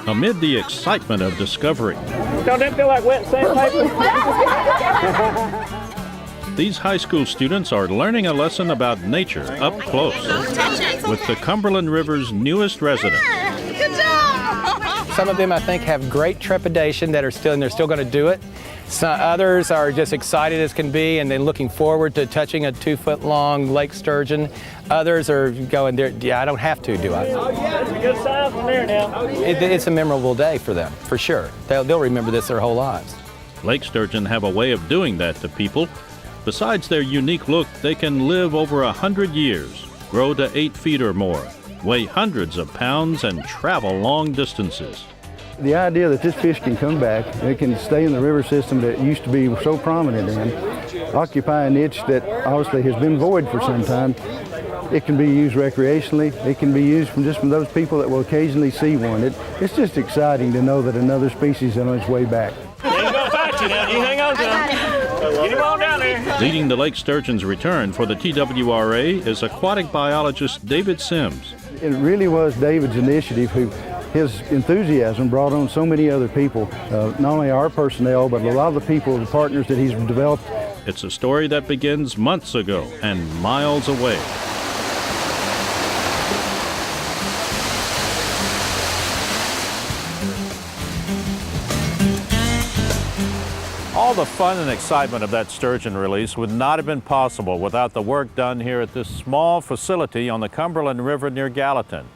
Amid the excitement of discovery, Don't that feel like wet sandpaper? these high school students are learning a lesson about nature up close with the Cumberland River's newest residents. Some of them, I think, have great trepidation and they're still going to do it. Some others are just excited as can be and then looking forward to touching a 2-foot-long lake sturgeon. Others are going there, yeah, I don't have to, do I? Oh, yeah, it's a good sign from there now. It's a memorable day for them, for sure. They'll remember this their whole lives. Lake sturgeon have a way of doing that to people. Besides their unique look, they can live over 100 years, grow to 8 feet or more, weigh hundreds of pounds, and travel long distances. The idea that this fish can come back, it can stay in the river system that it used to be so prominent in, occupy a niche that obviously has been void for some time. It can be used recreationally. It can be used from those people that will occasionally see one. It's just exciting to know that another species is on its way back. He ain't gonna fight you now. You hang on to him. Get him on down there. Leading the lake sturgeon's return for the TWRA is aquatic biologist David Sims. It really was David's initiative his enthusiasm brought on so many other people, not only our personnel, but a lot of the people, the partners that he's developed. It's a story that begins months ago and miles away. All the fun and excitement of that sturgeon release would not have been possible without the work done here at this small facility on the Cumberland River near Gallatin.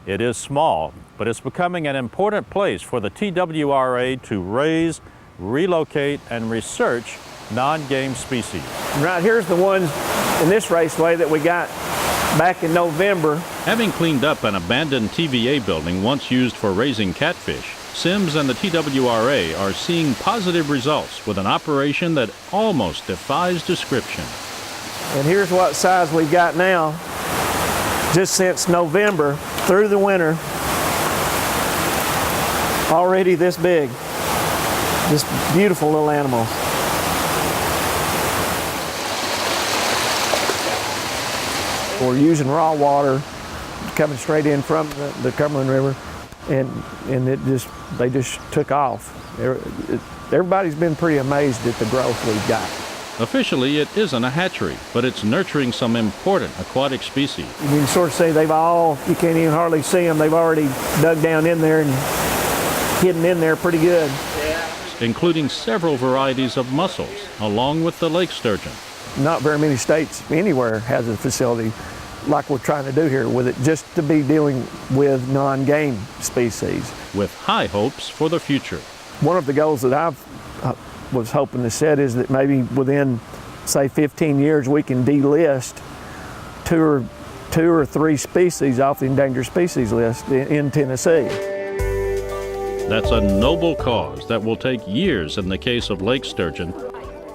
It is small, but it's becoming an important place for the TWRA to raise, relocate, and research non-game species. Right here's the ones in this raceway that we got back in November. Having cleaned up an abandoned TVA building once used for raising catfish, Sims and the TWRA are seeing positive results with an operation that almost defies description. And here's what size we got now, just since November through the winter, already this big. Just beautiful little animals. We're using raw water coming straight in from the Cumberland River, and they just took off. Everybody's been pretty amazed at the growth we've got. Officially, it isn't a hatchery, but it's nurturing some important aquatic species. You can sort of say you can't even hardly see them. They've already dug down in there and hidden in there pretty good. Including several varieties of mussels, along with the lake sturgeon. Not very many states anywhere has a facility like we're trying to do here with it, just to be dealing with non-game species. With high hopes for the future. One of the goals that I was hoping to set is that maybe within, say, 15 years, we can delist two or three species off the endangered species list in Tennessee. That's a noble cause that will take years in the case of lake sturgeon.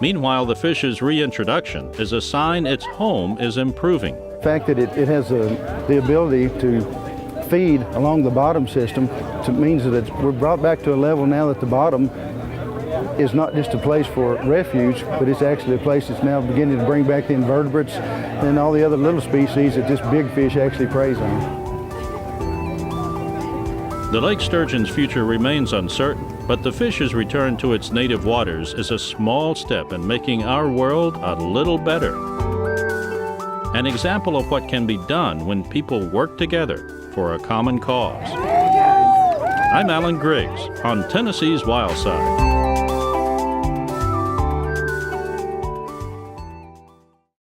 Meanwhile, the fish's reintroduction is a sign its home is improving. The fact that it has the ability to feed along the bottom system means that we're brought back to a level now that the bottom is not just a place for refuge, but it's actually a place that's now beginning to bring back the invertebrates and all the other little species that this big fish actually preys on. The lake sturgeon's future remains uncertain, but the fish's return to its native waters is a small step in making our world a little better. An example of what can be done when people work together for a common cause. I'm Alan Griggs on Tennessee's Wild Side.